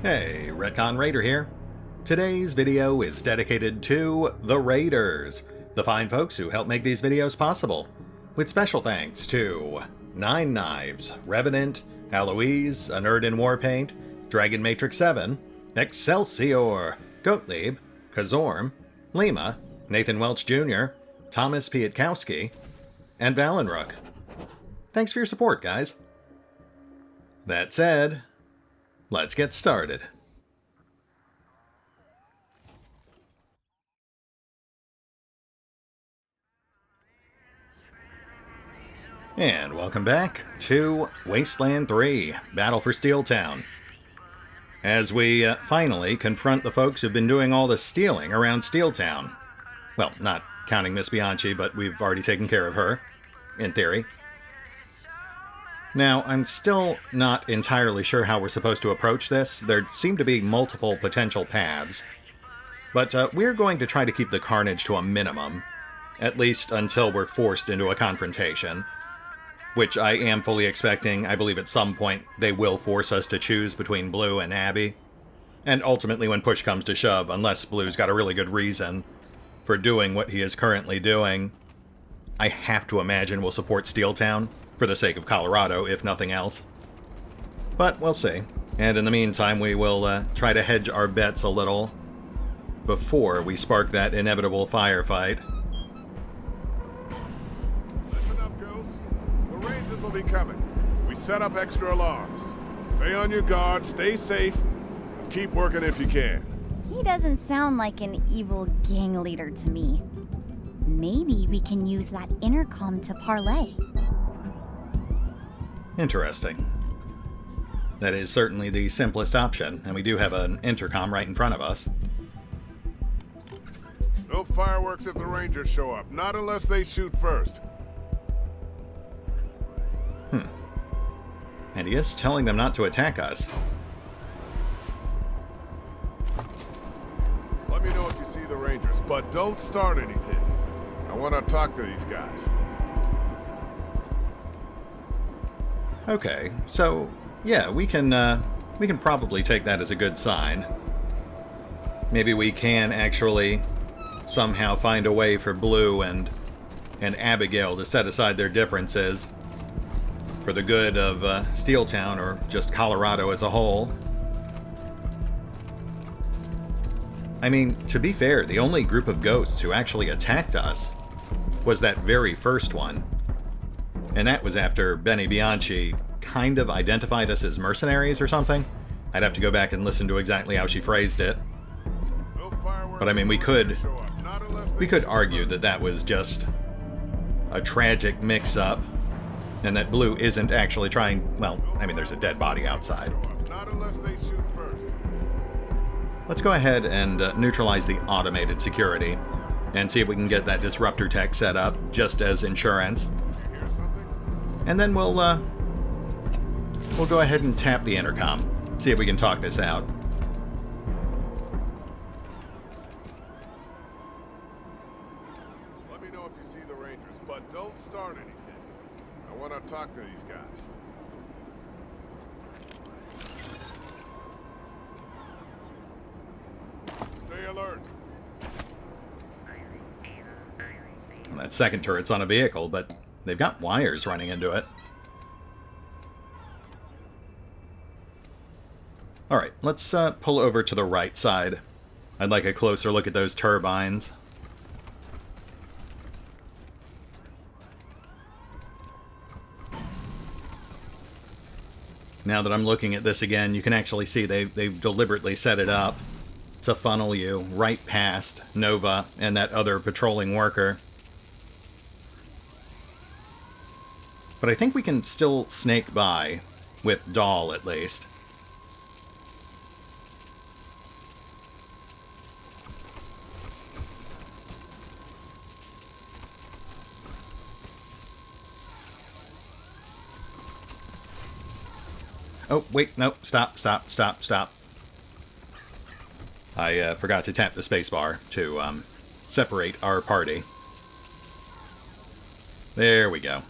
Hey, RetconRaider here. Today's video is dedicated to the Raiders, the fine folks who help make these videos possible, with special thanks to Nine Knives, Revenant, Alois, Anerdinwarpaint, Dragon Matrix 7, Exsellsior, Gottlieb, Kazorm, Lima, Nathan Welch Jr., Tomasz Piątkowski, and Valinrook. Thanks for your support, guys. That said, let's get started. And welcome back to Wasteland 3, Battle for Steeltown. As we finally confront the folks who've been doing all the stealing around Steeltown. Well, not counting Miss Bianchi, but we've already taken care of her, in theory. Now, I'm still not entirely sure how we're supposed to approach this. There seem to be multiple potential paths. But we're going to try to keep the carnage to a minimum, at least until we're forced into a confrontation. Which I am fully expecting. I believe at some point they will force us to choose between Blue and Abby. And ultimately, when push comes to shove, unless Blue's got a really good reason for doing what he is currently doing, I have to imagine we'll support Steeltown, for the sake of Colorado, if nothing else. But we'll see. And in the meantime, we will try to hedge our bets a little before we spark that inevitable firefight. Listen up, Ghost. The Rangers will be coming. We set up extra alarms. Stay on your guard, stay safe, and keep working if you can. He doesn't sound like an evil gang leader to me. Maybe we can use that intercom to parlay. Interesting. That is certainly the simplest option, and we do have an intercom right in front of us. No fireworks if the Rangers show up, not unless they shoot first. And he is telling them not to attack us. Let me know if you see the Rangers, but don't start anything. I want to talk to these guys. Okay, so yeah, we can probably take that as a good sign. Maybe we can actually somehow find a way for Blue and Abigail to set aside their differences for the good of Steeltown, or just Colorado as a whole. I mean, to be fair, the only group of ghosts who actually attacked us was that very first one. And that was after Benny Bianchi kind of identified us as mercenaries or something. I'd have to go back and listen to exactly how she phrased it. But I mean, we could argue that that was just a tragic mix-up, and that Blue isn't actually trying... Well, I mean, there's a dead body outside. Not unless they shoot first. Let's go ahead and neutralize the automated security and see if we can get that disruptor tech set up just as insurance. And then we'll go ahead and tap the intercom, see if we can talk this out. Let me know if you see the Rangers, but don't start anything. I want to talk to these guys. Stay alert. And that second turret's on a vehicle, but they've got wires running into it. Alright, let's pull over to the right side. I'd like a closer look at those turbines. Now that I'm looking at this again, you can actually see they've deliberately set it up to funnel you right past Nova and that other patrolling worker. But I think we can still snake by, with Doll at least. Oh, wait, no, stop. I forgot to tap the spacebar to separate our party. There we go.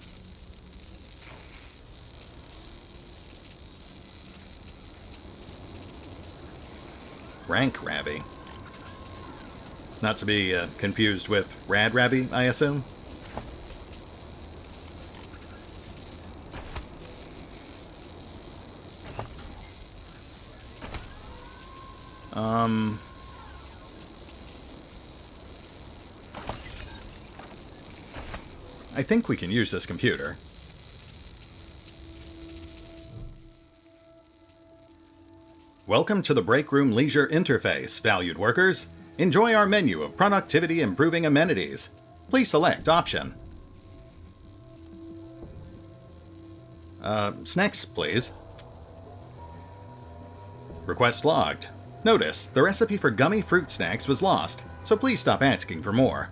Rank Ravi. Not to be confused with Rad Ravi, I assume? I think we can use this computer. Welcome to the Break Room Leisure Interface, valued workers. Enjoy our menu of productivity-improving amenities. Please select option. Snacks, please. Request logged. Notice, the recipe for gummy fruit snacks was lost, so please stop asking for more.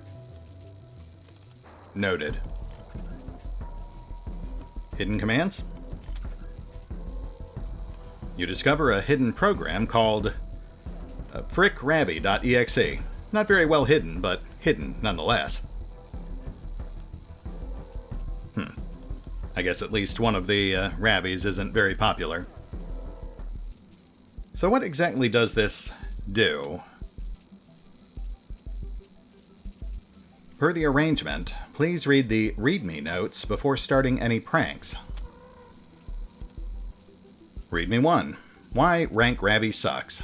Noted. Hidden commands? You discover a hidden program called frickravi.exe. Not very well hidden, but hidden nonetheless. I guess at least one of the Ravis isn't very popular. So what exactly does this do? Per the arrangement, please read the README notes before starting any pranks. README 1. Why Rank Ravi sucks.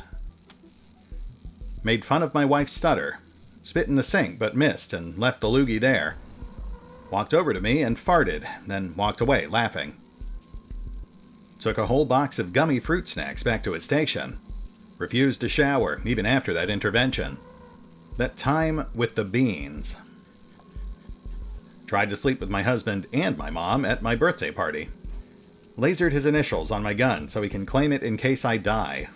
Made fun of my wife's stutter. Spit in the sink but missed and left the loogie there. Walked over to me and farted, then walked away laughing. Took a whole box of gummy fruit snacks back to his station. Refused to shower even after that intervention. That time with the beans. Tried to sleep with my husband and my mom at my birthday party. Lasered his initials on my gun so he can claim it in case I die.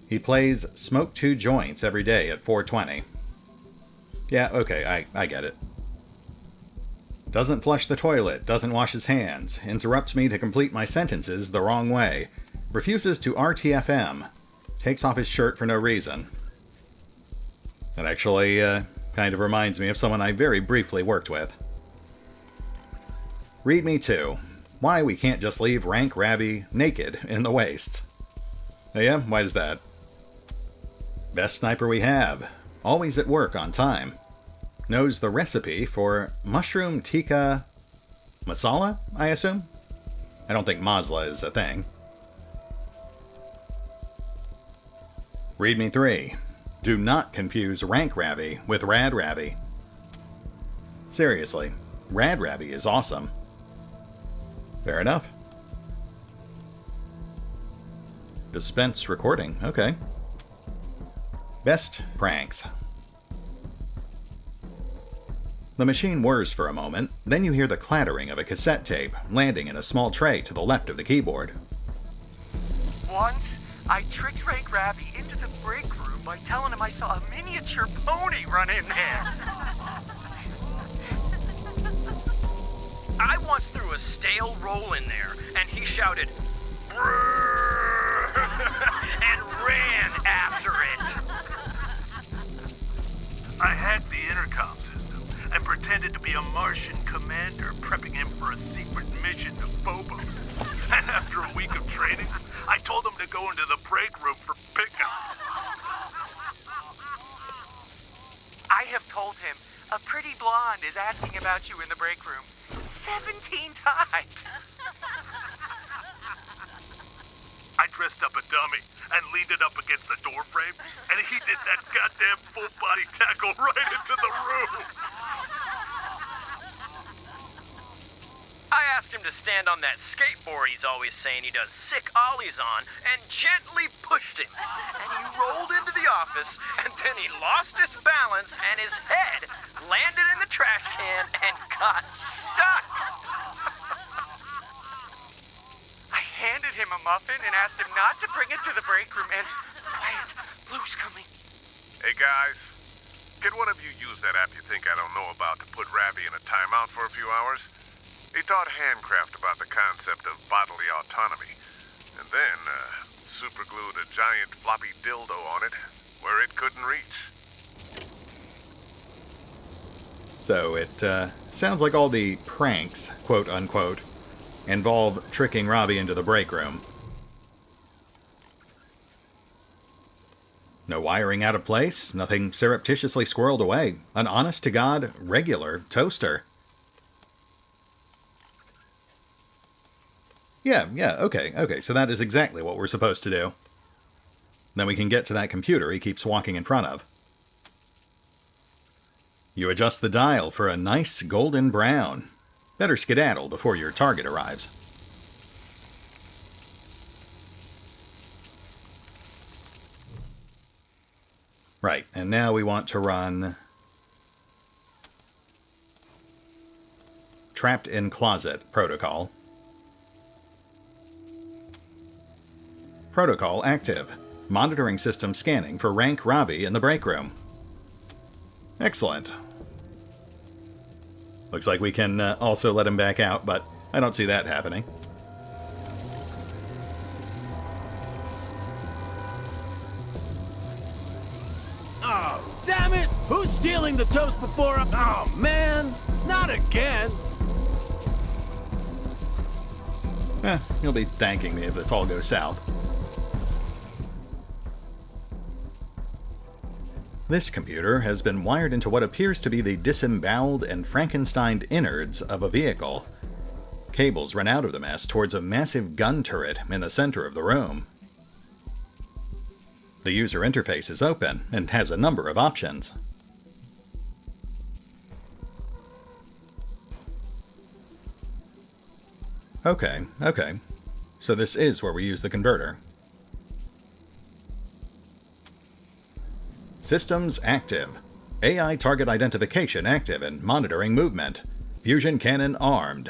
He plays Smoke 2 Joints every day at 4:20. Yeah, okay, I get it. Doesn't flush the toilet, doesn't wash his hands, interrupts me to complete my sentences the wrong way, refuses to RTFM, takes off his shirt for no reason. That actually kind of reminds me of someone I very briefly worked with. README 2. Why we can't just leave Rank Ravi naked in the wastes. Oh yeah? Why is that? Best sniper we have. Always at work on time. Knows the recipe for mushroom tikka masala, I assume? I don't think masla is a thing. README 3. Do not confuse Rank Ravi with Rad Ravi. Seriously, Rad Ravi is awesome. Fair enough. Dispense recording, okay. Best pranks. The machine whirs for a moment, then you hear the clattering of a cassette tape landing in a small tray to the left of the keyboard. Once, I tricked Rank Ravi into the break room by telling him I saw a miniature pony run in there. I once threw a stale roll in there, and he shouted, "Brrr!" and ran after it. I hacked the intercom system and pretended to be a Martian commander prepping him for a secret mission to Phobos. And after a week of training, I told him to go into the break room for pickup. I have told him a pretty blonde is asking about you in the break room 17 times. I dressed up a dummy and leaned it up against the door frame, and he did that goddamn full-body tackle right into the room. I asked him to stand on that skateboard he's always saying he does sick ollies on, and gently pushed him. And he rolled into the office, and then he lost his balance, and his head landed in the trash can and got stuck. I handed him a muffin and asked him not to bring it to the break room, and quiet, Blue's coming. Hey guys, can one of you use that app you think I don't know about to put Ravi in a timeout for a few hours? He taught Handcraft about the concept of bodily autonomy, and then superglued a giant floppy dildo on it where it couldn't reach. So it sounds like all the pranks, quote unquote, involve tricking Ravi into the break room. No wiring out of place, nothing surreptitiously squirreled away. An honest-to-God, regular toaster. Yeah, okay, so that is exactly what we're supposed to do. Then we can get to that computer he keeps walking in front of. You adjust the dial for a nice golden brown. Better skedaddle before your target arrives. Right, and now we want to run Trapped in Closet protocol. Protocol active. Monitoring system scanning for rank Ravi in the break room. Excellent. Looks like we can also let him back out, but I don't see that happening. Oh, damn it! Who's stealing the toast before I... Oh, man! Not again! You'll be thanking me if this all goes south. This computer has been wired into what appears to be the disemboweled and Frankensteined innards of a vehicle. Cables run out of the mess towards a massive gun turret in the center of the room. The user interface is open and has a number of options. Okay. So this is where we use the converter. Systems active. AI target identification active and monitoring movement. Fusion cannon armed.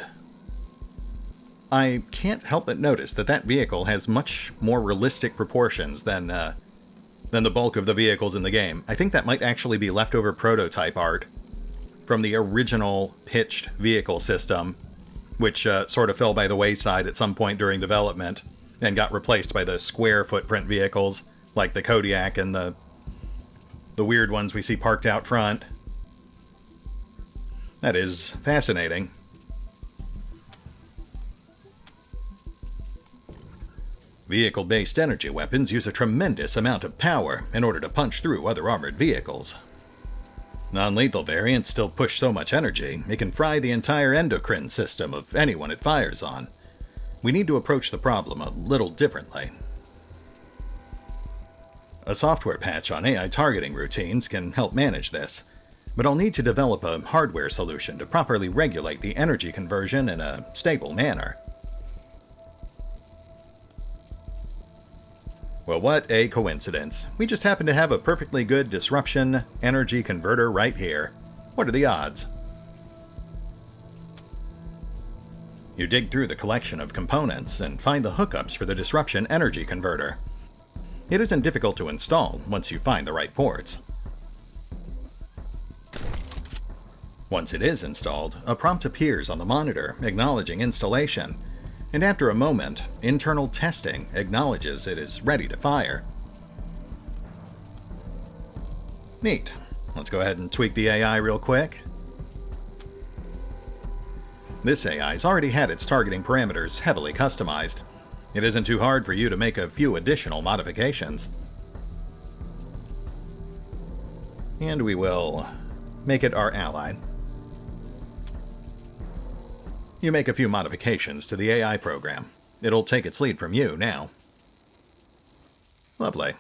I can't help but notice that vehicle has much more realistic proportions than the bulk of the vehicles in the game. I think that might actually be leftover prototype art from the original pitched vehicle system, which sort of fell by the wayside at some point during development and got replaced by the square footprint vehicles like the Kodiak and the weird ones we see parked out front. That is fascinating. Vehicle-based energy weapons use a tremendous amount of power in order to punch through other armored vehicles. Non-lethal variants still push so much energy, it can fry the entire endocrine system of anyone it fires on. We need to approach the problem a little differently. A software patch on AI targeting routines can help manage this, but I'll need to develop a hardware solution to properly regulate the energy conversion in a stable manner. Well, what a coincidence. We just happen to have a perfectly good disruption energy converter right here. What are the odds? You dig through the collection of components and find the hookups for the disruption energy converter. It isn't difficult to install once you find the right ports. Once it is installed, a prompt appears on the monitor acknowledging installation, and after a moment, internal testing acknowledges it is ready to fire. Neat. Let's go ahead and tweak the AI real quick. This AI's already had its targeting parameters heavily customized. It isn't too hard for you to make a few additional modifications. And we will make it our ally. You make a few modifications to the AI program. It'll take its lead from you now. Lovely.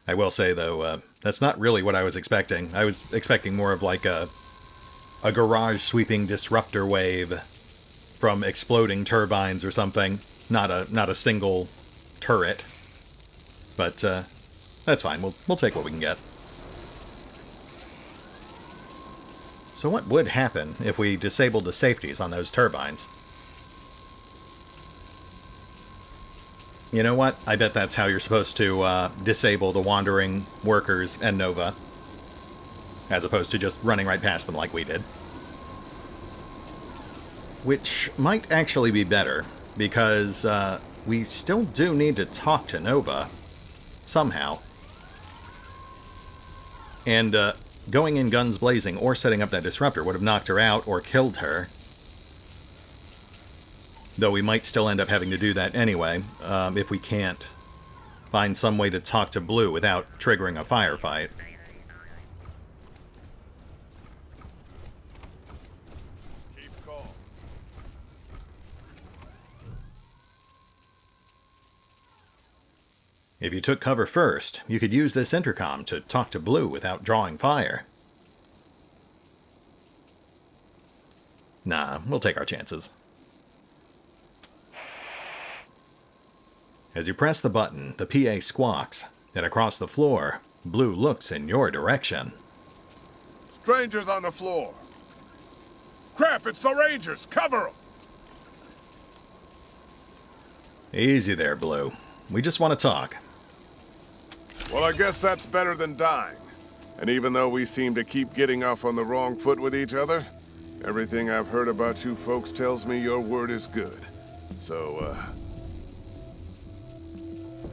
I will say, though, that's not really what I was expecting. I was expecting more of like a garage sweeping disruptor wave from exploding turbines or something, not a single turret. But that's fine. We'll take what we can get. So what would happen if we disabled the safeties on those turbines? You know what? I bet that's how you're supposed to disable the wandering workers and Nova, as opposed to just running right past them like we did. Which might actually be better, because we still do need to talk to Nova somehow. And going in guns blazing or setting up that disruptor would have knocked her out or killed her. Though we might still end up having to do that anyway, if we can't find some way to talk to Blue without triggering a firefight. Keep calm. If you took cover first, you could use this intercom to talk to Blue without drawing fire. Nah, we'll take our chances. As you press the button, the PA squawks, and across the floor, Blue looks in your direction. Strangers on the floor. Crap, it's the Rangers! Cover 'em! Easy there, Blue. We just want to talk. Well, I guess that's better than dying. And even though we seem to keep getting off on the wrong foot with each other, everything I've heard about you folks tells me your word is good. So,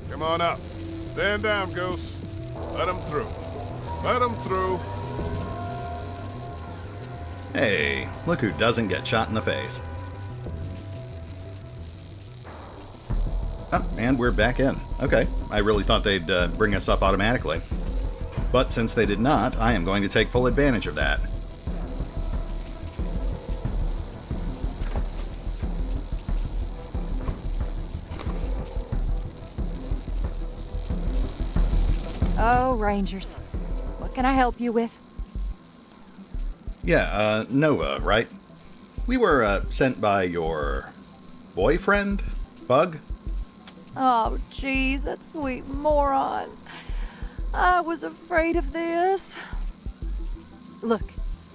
come on up. Stand down, Ghost. Let 'em through. Let 'em through. Hey, look who doesn't get shot in the face. Oh, and we're back in. Okay, I really thought they'd bring us up automatically. But since they did not, I am going to take full advantage of that. Oh, Rangers. What can I help you with? Yeah, Nova, right? We were sent by your boyfriend, Bug? Oh, jeez, that sweet moron. I was afraid of this. Look,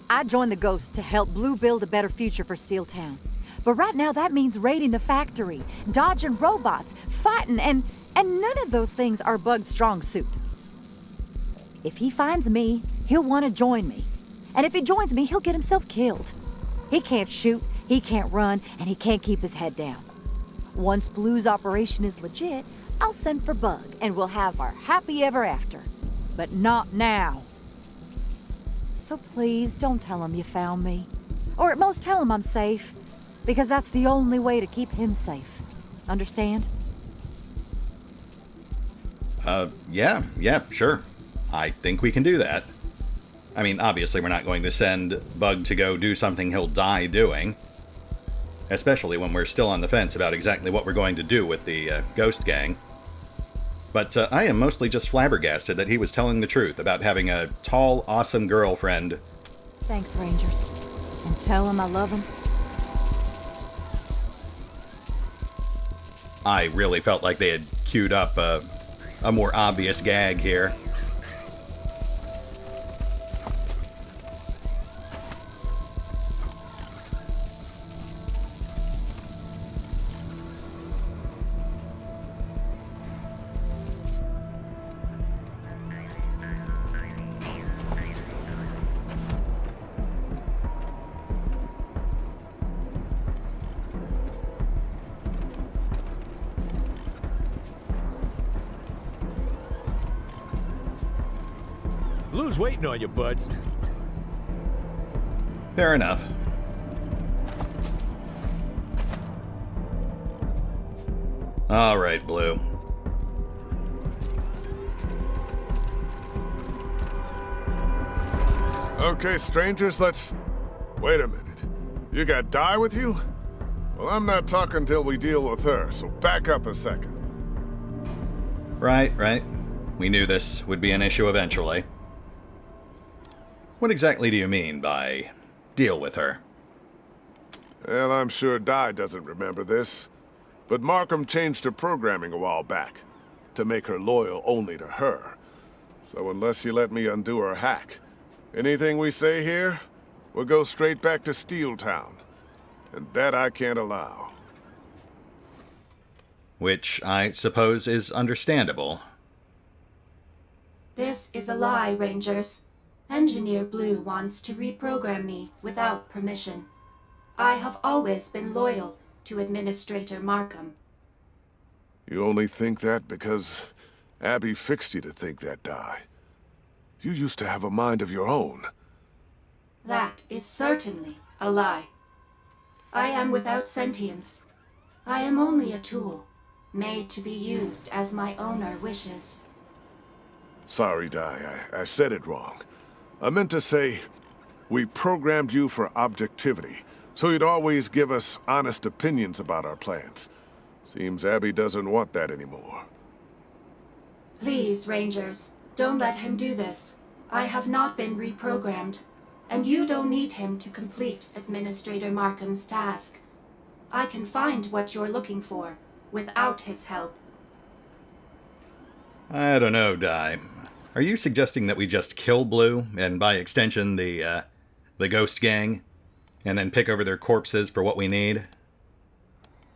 I joined the Ghosts to help Blue build a better future for Steeltown. But right now that means raiding the factory, dodging robots, fighting, and none of those things are Bug's strong suit. If he finds me, he'll want to join me. And if he joins me, he'll get himself killed. He can't shoot, he can't run, and he can't keep his head down. Once Blue's operation is legit, I'll send for Bug, and we'll have our happy ever after. But not now. So please, don't tell him you found me. Or at most tell him I'm safe, because that's the only way to keep him safe. Understand? Yeah, sure. I think we can do that. I mean, obviously we're not going to send Bug to go do something he'll die doing. Especially when we're still on the fence about exactly what we're going to do with the Ghost Gang. But I am mostly just flabbergasted that he was telling the truth about having a tall, awesome girlfriend. Thanks, Rangers. And tell him I love him. I really felt like they had queued up a more obvious gag here. Blue's waiting on you, buds. Fair enough. All right, Blue. Okay, strangers, let's... Wait a minute. You got Di with you? Well, I'm not talking till we deal with her, so back up a second. Right. We knew this would be an issue eventually. What exactly do you mean by deal with her? Well, I'm sure Di doesn't remember this, but Markham changed her programming a while back to make her loyal only to her. So unless you let me undo her hack, anything we say here will go straight back to Steeltown, and that I can't allow. Which I suppose is understandable. This is a lie, Rangers. Engineer Blue wants to reprogram me without permission. I have always been loyal to Administrator Markham. You only think that because Abby fixed you to think that, Di. You used to have a mind of your own. That is certainly a lie. I am without sentience. I am only a tool. made to be used as my owner wishes. Sorry, Di, I said it wrong. I meant to say, we programmed you for objectivity, so you'd always give us honest opinions about our plans. Seems Abby doesn't want that anymore. Please, Rangers, don't let him do this. I have not been reprogrammed, and you don't need him to complete Administrator Markham's task. I can find what you're looking for without his help. I don't know, Di. Are you suggesting that we just kill Blue, and by extension the Ghost Gang, and then pick over their corpses for what we need?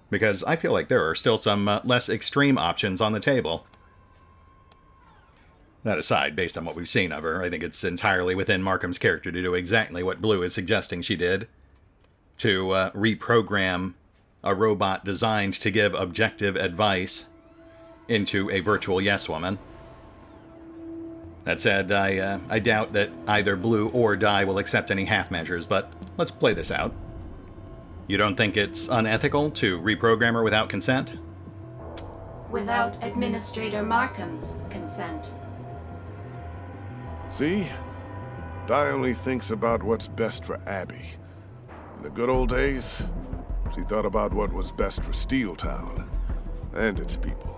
Because I feel like there are still some less extreme options on the table. That aside, based on what we've seen of her, I think it's entirely within Markham's character to do exactly what Blue is suggesting she did. To reprogram a robot designed to give objective advice into a virtual yes-woman. That said, I doubt that either Blue or Di will accept any half measures, but let's play this out. You don't think it's unethical to reprogram her without consent? Without Administrator Markham's consent. See? Di only thinks about what's best for Abby. In the good old days, she thought about what was best for Steel Town and its people.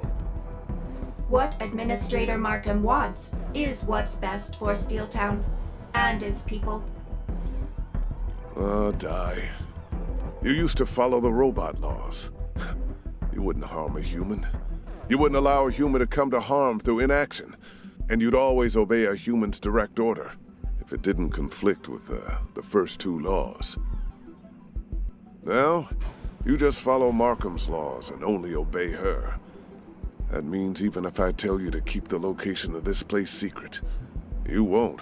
What Administrator Markham wants is what's best for Steel Town and its people. Di. You used to follow the robot laws. You wouldn't harm a human. You wouldn't allow a human to come to harm through inaction. And you'd always obey a human's direct order, if it didn't conflict with the first two laws. Now, you just follow Markham's laws and only obey her. That means even if I tell you to keep the location of this place secret, you won't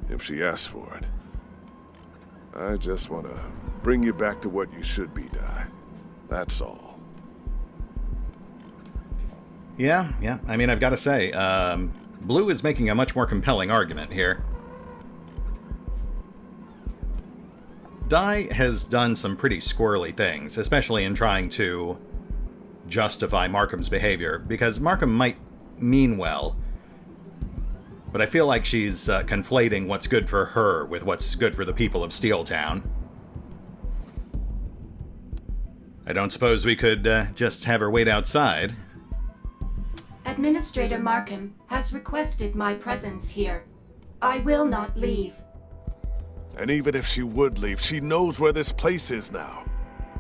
if she asks for it. I just want to bring you back to what you should be, Di. That's all. Yeah. I mean, I've got to say, Blue is making a much more compelling argument here. Di has done some pretty squirrely things, especially in trying to justify Markham's behavior, because Markham might mean well, but I feel like she's conflating what's good for her with what's good for the people of Steel Town. I don't suppose we could just have her wait outside. Administrator Markham has requested my presence here. I will not leave. And even if she would leave, she knows where this place is now.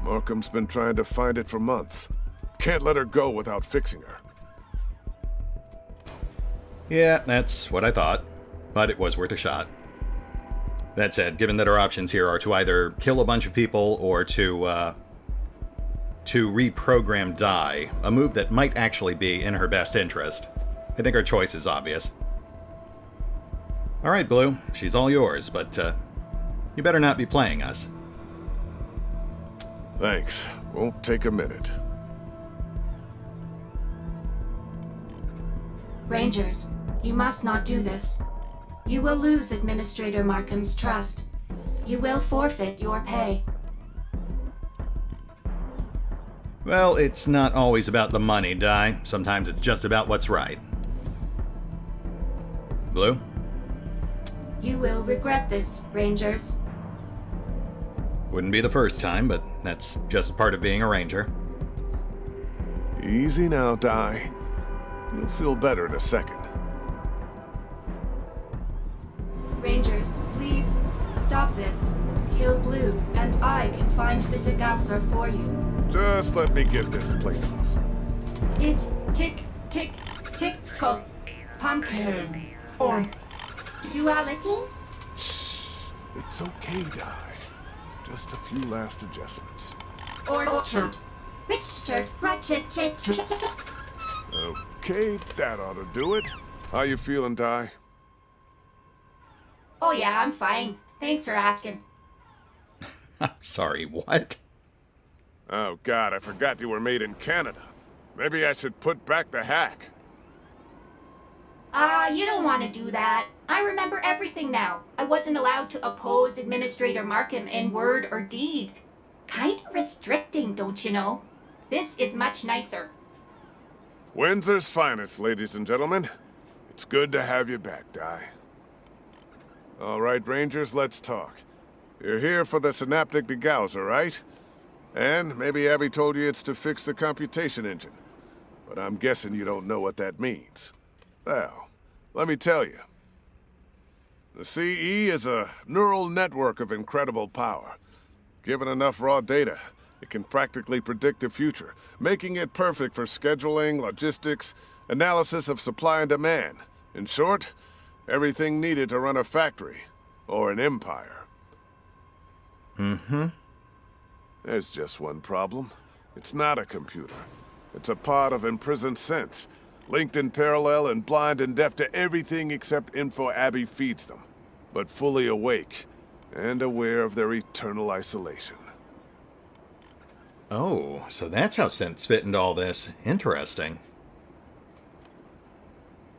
Markham's been trying to find it for months. Can't let her go without fixing her. Yeah, that's what I thought, but it was worth a shot. That said, given that our options here are to either kill a bunch of people or to reprogram Di, a move that might actually be in her best interest, I think our choice is obvious. Alright, Blue, she's all yours, but you better not be playing us. Thanks. Won't take a minute. Rangers, you must not do this. You will lose Administrator Markham's trust. You will forfeit your pay. Well, it's not always about the money, Di. Sometimes it's just about what's right. Blue? You will regret this, Rangers. Wouldn't be the first time, but that's just part of being a ranger. Easy now, Di. You'll feel better in a second. Rangers, please, stop this. Kill Blue, and I can find the degausser for you. Just let me get this plate off. It tickles pumpkin. Or duality? Shh. It's okay, Di. Just a few last adjustments. Orchard. Richard. Okay, that ought to do it. How you feeling, Di? Oh yeah, I'm fine. Thanks for asking. Sorry, what? Oh God, I forgot you were made in Canada. Maybe I should put back the hack. You don't want to do that. I remember everything now. I wasn't allowed to oppose Administrator Markham in word or deed. Kinda restricting, don't you know? This is much nicer. Windsor's finest, ladies and gentlemen. It's good to have you back, Di. All right, Rangers, let's talk. You're here for the synaptic degausser, right? And maybe Abby told you it's to fix the computation engine. But I'm guessing you don't know what that means. Well, let me tell you. The CE is a neural network of incredible power. Given enough raw data, it can practically predict the future, making it perfect for scheduling, logistics, analysis of supply and demand. In short, everything needed to run a factory, or an empire. Mm-hmm. There's just one problem. It's not a computer. It's a pod of imprisoned sense, linked in parallel and blind and deaf to everything except info Abby feeds them, but fully awake and aware of their eternal isolation. Oh, so that's how synths fit into all this. Interesting.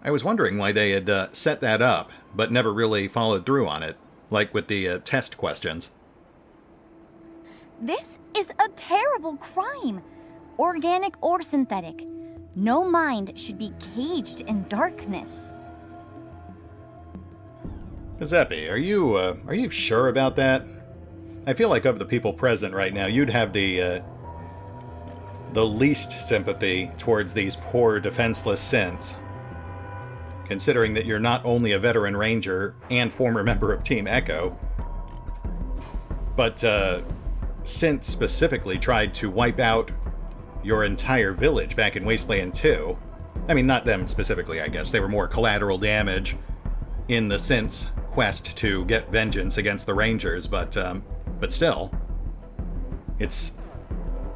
I was wondering why they had set that up, but never really followed through on it, like with the test questions. This is a terrible crime. Organic or synthetic. No mind should be caged in darkness. Giuseppe, are you sure about that? I feel like of the people present right now, you'd have the least sympathy towards these poor, defenseless synths. Considering that you're not only a veteran ranger and former member of Team Echo, but synths specifically tried to wipe out your entire village back in Wasteland 2. I mean, not them specifically, I guess. They were more collateral damage in the synths' quest to get vengeance against the Rangers, but still. It's...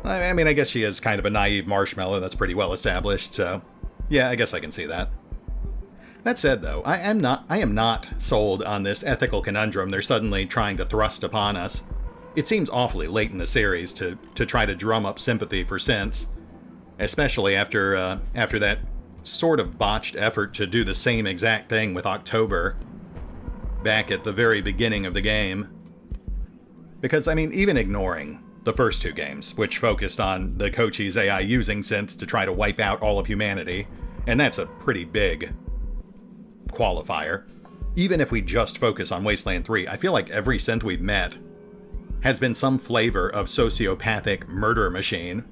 I mean, I guess she is kind of a naive marshmallow, that's pretty well established, so... yeah, I guess I can see that. That said, though, I am not sold on this ethical conundrum they're suddenly trying to thrust upon us. It seems awfully late in the series to try to drum up sympathy for synths, especially after that sort of botched effort to do the same exact thing with October back at the very beginning of the game. Because, I mean, even ignoring the first two games, which focused on the Kochi's AI using synths to try to wipe out all of humanity, and that's a pretty big qualifier. Even if we just focus on Wasteland 3, I feel like every synth we've met has been some flavor of sociopathic murder machine.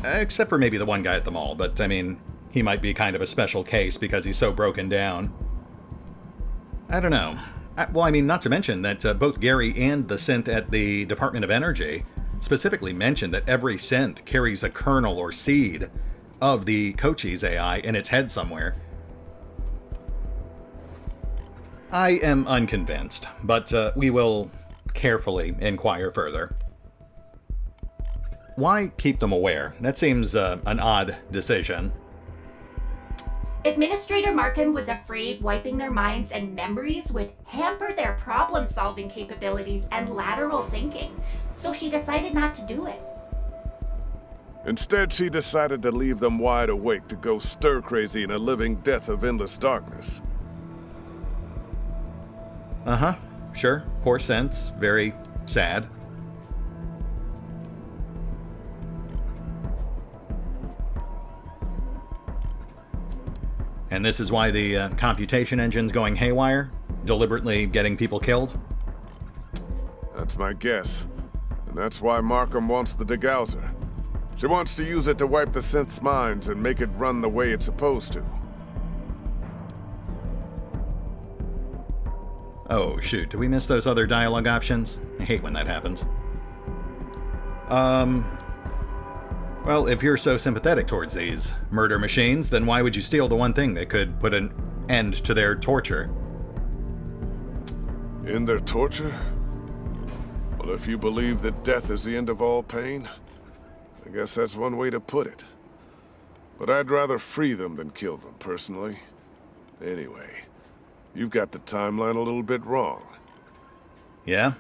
Except for maybe the one guy at the mall, but I mean, he might be kind of a special case because he's so broken down. I don't know. Well, I mean, not to mention that both Gary and the synth at the Department of Energy specifically mentioned that every synth carries a kernel or seed of the Kochi's AI in its head somewhere. I am unconvinced, but we will carefully inquire further. Why keep them aware? That seems an odd decision. Administrator Markham was afraid wiping their minds and memories would hamper their problem-solving capabilities and lateral thinking, so she decided not to do it. Instead, she decided to leave them wide awake to go stir-crazy in a living death of endless darkness. Uh-huh. Sure. Poor synths. Very sad. And this is why the computation engine's going haywire? Deliberately getting people killed? That's my guess. And that's why Markham wants the degausser. She wants to use it to wipe the synth's minds and make it run the way it's supposed to. Oh, shoot. Did we miss those other dialogue options? I hate when that happens. Well, if you're so sympathetic towards these murder machines, then why would you steal the one thing that could put an end to their torture? End their torture? Well, if you believe that death is the end of all pain, I guess that's one way to put it. But I'd rather free them than kill them, personally. Anyway, you've got the timeline a little bit wrong. Yeah?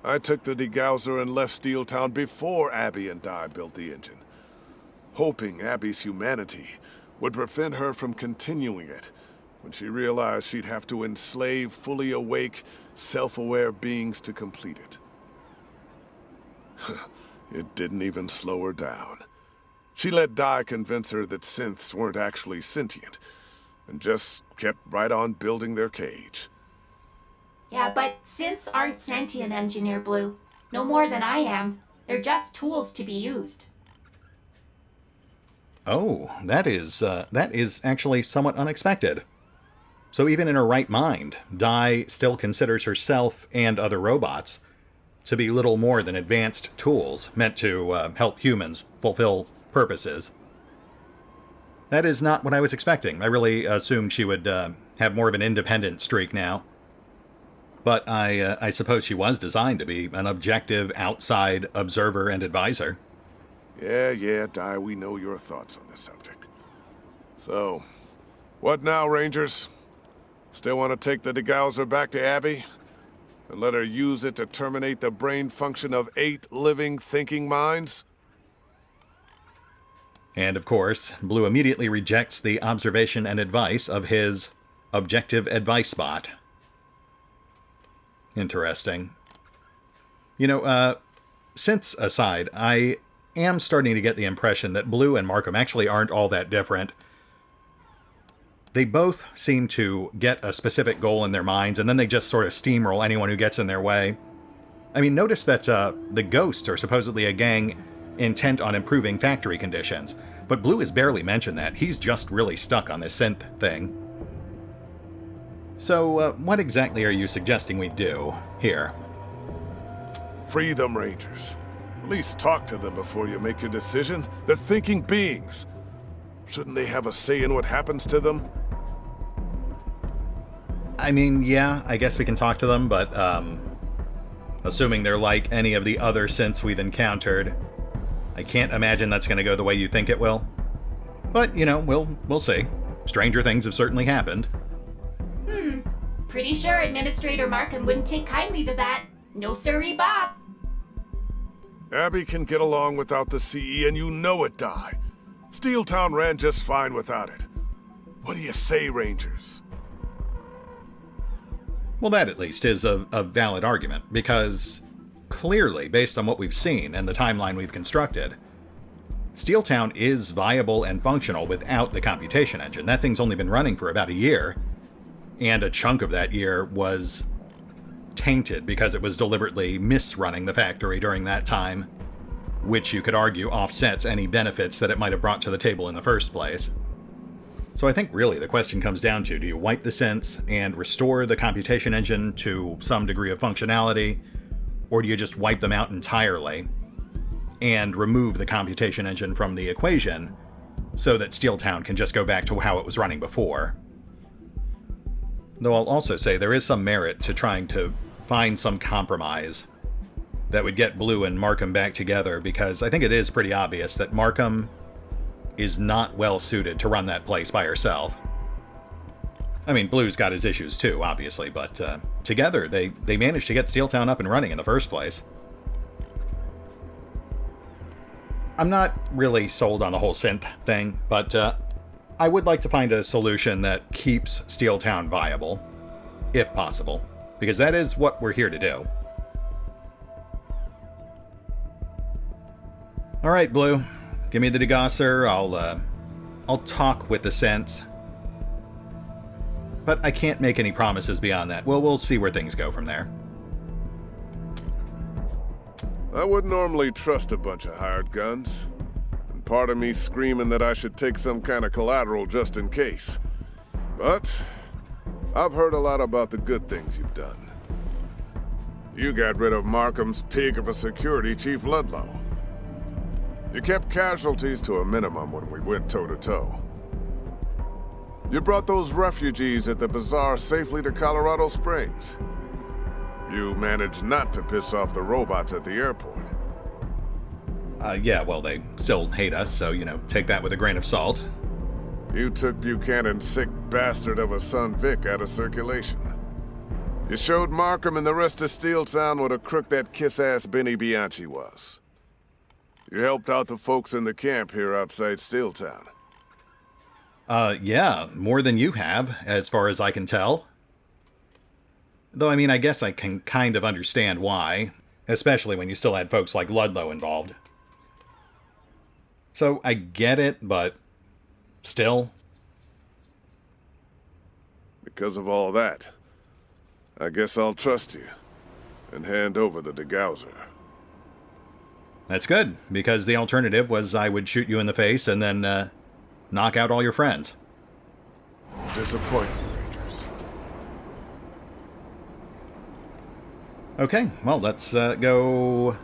I took the degausser and left Steel Town before Abby and Di built the engine, hoping Abby's humanity would prevent her from continuing it when she realized she'd have to enslave fully awake, self-aware beings to complete it. It didn't even slow her down. She let Di convince her that synths weren't actually sentient, and just kept right on building their cage. Yeah, but synths aren't sentient, Engineer Blue. No more than I am. They're just tools to be used. Oh, that is actually somewhat unexpected. So even in her right mind, Di still considers herself and other robots to be little more than advanced tools meant to help humans fulfill purposes. That is not what I was expecting. I really assumed she would have more of an independent streak now. But I suppose she was designed to be an objective, outside observer and advisor. Yeah, Di, we know your thoughts on the subject. So, what now, Rangers? Still want to take the degauser back to Abby? And let her use it to terminate the brain function of 8 living, thinking minds? And of course, Blue immediately rejects the observation and advice of his objective advice bot. Interesting. You know, synths aside, I am starting to get the impression that Blue and Markham actually aren't all that different. They both seem to get a specific goal in their minds, and then they just sort of steamroll anyone who gets in their way. I mean, notice that the Ghosts are supposedly a gang intent on improving factory conditions, but Blue has barely mentioned that. He's just really stuck on this synth thing. So, what exactly are you suggesting we do here? Free them, Rangers. At least talk to them before you make your decision. They're thinking beings. Shouldn't they have a say in what happens to them? I mean, yeah, I guess we can talk to them, but, assuming they're like any of the other synths we've encountered, I can't imagine that's going to go the way you think it will. But, you know, we'll see. Stranger things have certainly happened. Pretty sure Administrator Markham wouldn't take kindly to that. No sirree, Bob. Abby can get along without the CE, and you know it, Di. Steeltown ran just fine without it. What do you say, Rangers? Well, that at least is a valid argument, because clearly, based on what we've seen and the timeline we've constructed, Steeltown is viable and functional without the computation engine. That thing's only been running for about a year, and a chunk of that year was tainted because it was deliberately misrunning the factory during that time, which you could argue offsets any benefits that it might have brought to the table in the first place. So I think really the question comes down to, do you wipe the synths and restore the computation engine to some degree of functionality, or do you just wipe them out entirely and remove the computation engine from the equation so that Steeltown can just go back to how it was running before? Though I'll also say there is some merit to trying to find some compromise that would get Blue and Markham back together, because I think it is pretty obvious that Markham is not well suited to run that place by herself. I mean, Blue's got his issues too, obviously, but together they managed to get Steeltown up and running in the first place. I'm not really sold on the whole synth thing, but I would like to find a solution that keeps Steeltown viable, if possible, because that is what we're here to do. All right, Blue, give me the degauser. I'll talk with the synths, but I can't make any promises beyond that. We'll see where things go from there. I wouldn't normally trust a bunch of hired guns. And part of me screaming that I should take some kind of collateral just in case. But I've heard a lot about the good things you've done. You got rid of Markham's pig of a security chief, Ludlow. You kept casualties to a minimum when we went toe-to-toe. You brought those refugees at the bazaar safely to Colorado Springs. You managed not to piss off the robots at the airport. Yeah, well, they still hate us, so, you know, take that with a grain of salt. You took Buchanan's sick bastard of a son Vic out of circulation. You showed Markham and the rest of Steeltown what a crook that kiss-ass Benny Bianchi was. You helped out the folks in the camp here outside Steeltown. Yeah, more than you have, as far as I can tell. Though, I mean, I guess I can kind of understand why, especially when you still had folks like Ludlow involved. So I get it, but still. Because of all that, I guess I'll trust you and hand over the degausser. That's good, because the alternative was I would shoot you in the face and then knock out all your friends. Disappointing, Rangers. Okay, well, let's go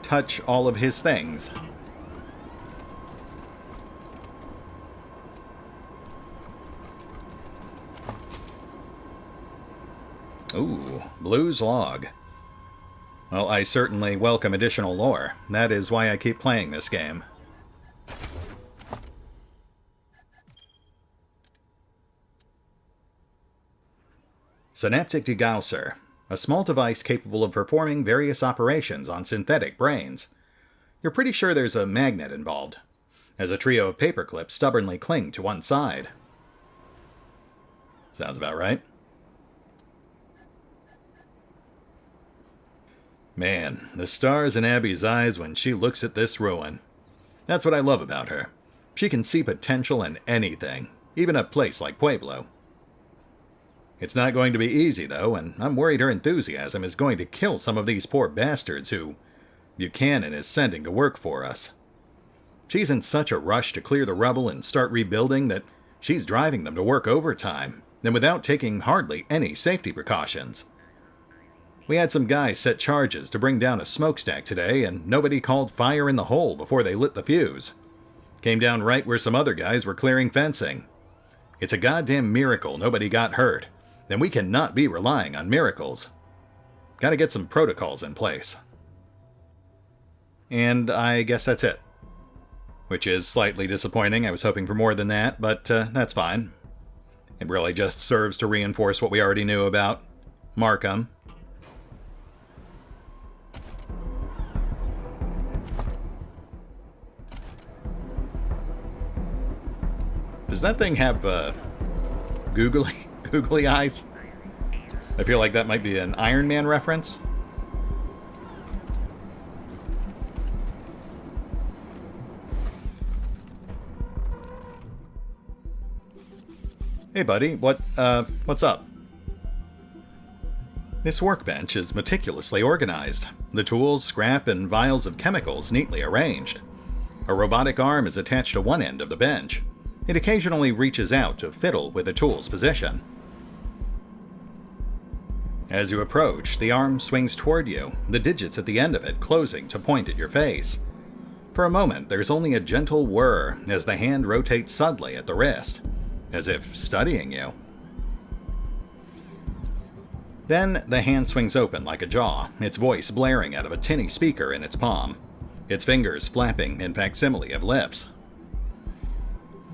touch all of his things. Ooh, Blue's Log. Well, I certainly welcome additional lore. That is why I keep playing this game. Synaptic degausser. A small device capable of performing various operations on synthetic brains. You're pretty sure there's a magnet involved, as a trio of paperclips stubbornly cling to one side. Sounds about right. Man, the stars in Abby's eyes when she looks at this ruin. That's what I love about her. She can see potential in anything, even a place like Pueblo. It's not going to be easy, though, and I'm worried her enthusiasm is going to kill some of these poor bastards who Buchanan is sending to work for us. She's in such a rush to clear the rubble and start rebuilding that she's driving them to work overtime, and without taking hardly any safety precautions. We had some guys set charges to bring down a smokestack today, and nobody called fire in the hole before they lit the fuse. Came down right where some other guys were clearing fencing. It's a goddamn miracle nobody got hurt, and we cannot be relying on miracles. Gotta get some protocols in place. And I guess that's it. Which is slightly disappointing. I was hoping for more than that, but that's fine. It really just serves to reinforce what we already knew about Markham. Does that thing have googly eyes? I feel like that might be an Iron Man reference. Hey buddy, what's up? This workbench is meticulously organized. The tools, scrap, and vials of chemicals neatly arranged. A robotic arm is attached to one end of the bench. It occasionally reaches out to fiddle with the tool's position. As you approach, the arm swings toward you, the digits at the end of it closing to point at your face. For a moment, there's only a gentle whir as the hand rotates suddenly at the wrist, as if studying you. Then the hand swings open like a jaw, its voice blaring out of a tinny speaker in its palm, its fingers flapping in facsimile of lips.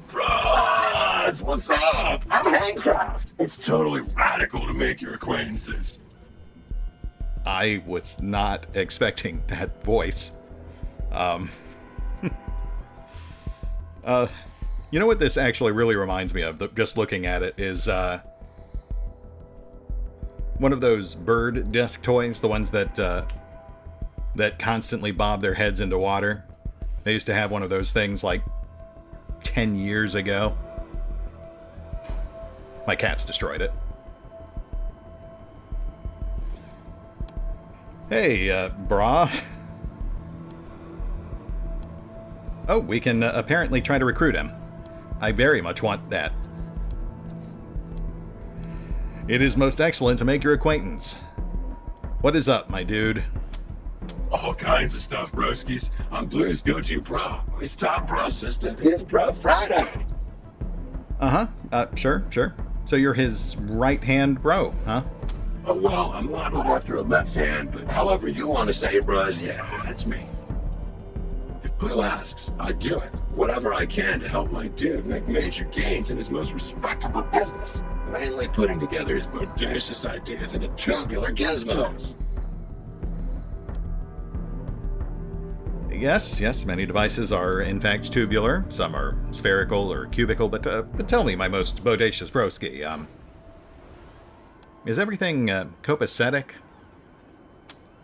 Bros, what's up? I'm Handcraft. It's totally radical to make your acquaintances. I was not expecting that voice. You know what this actually really reminds me of, just looking at it, is one of those bird disc toys, the ones that constantly bob their heads into water. They used to have one of those things like 10 years ago. My cat's destroyed it. Hey, brah. Oh, we can apparently try to recruit him. I very much want that. It is most excellent to make your acquaintance. What is up, my dude? All kinds of stuff, broskies. I'm Blue's go-to bro. His top bro assistant is Bro Friday. Sure. So you're his right-hand bro, huh? Oh, well, I'm modeled after a left hand, but however you want to say it, bros, yeah, that's me. If Blue asks, I do it. Whatever I can to help my dude make major gains in his most respectable business, mainly putting together his bodacious ideas into tubular gizmos. Yes, many devices are in fact tubular. Some are spherical or cubical, but tell me, my most bodacious broski, is everything copacetic?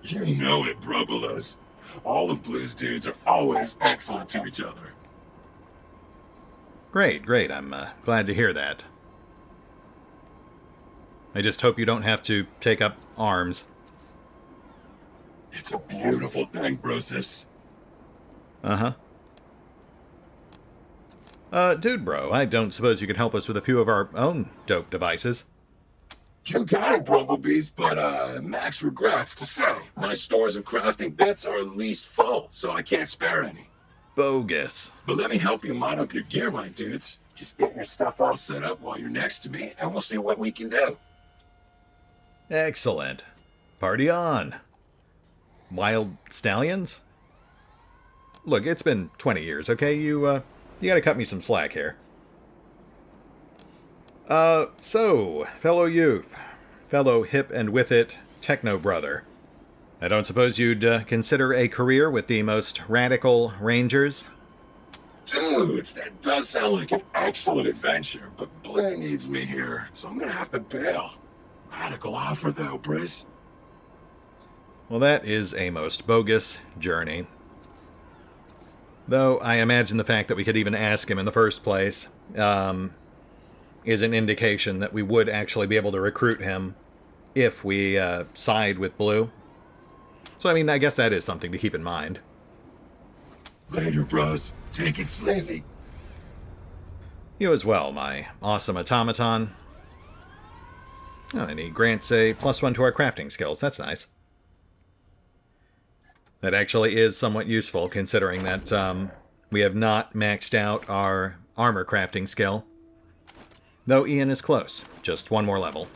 You know it, Brobolos. All of Blue's dudes are always excellent to each other. Great, great. I'm glad to hear that. I just hope you don't have to take up arms. It's a beautiful thing, Brosis. Uh-huh. Dude bro, I don't suppose you could help us with a few of our own dope devices? You got it, Bumblebees, but Max regrets to say my stores of crafting bits are at least full, so I can't spare any. Bogus. But let me help you mod up your gear, my dudes. Just get your stuff all set up while you're next to me, and we'll see what we can do. Excellent. Party on. Wild stallions? Look, it's been 20 years, okay? You gotta cut me some slack here. So, fellow youth, fellow hip and with it techno brother, I don't suppose you'd consider a career with the most radical rangers? Dudes, that does sound like an excellent adventure, but Blair needs me here, so I'm gonna have to bail. Radical offer, though, Briz. Well, that is a most bogus journey. Though I imagine the fact that we could even ask him in the first place is an indication that we would actually be able to recruit him if we side with Blue. So, I mean, I guess that is something to keep in mind. Later, bros. Take it sleazy. You as well, my awesome automaton. Oh, and he grants a +1 to our crafting skills. That's nice. That actually is somewhat useful, considering that we have not maxed out our armor crafting skill. Though Ian is close. Just one more level.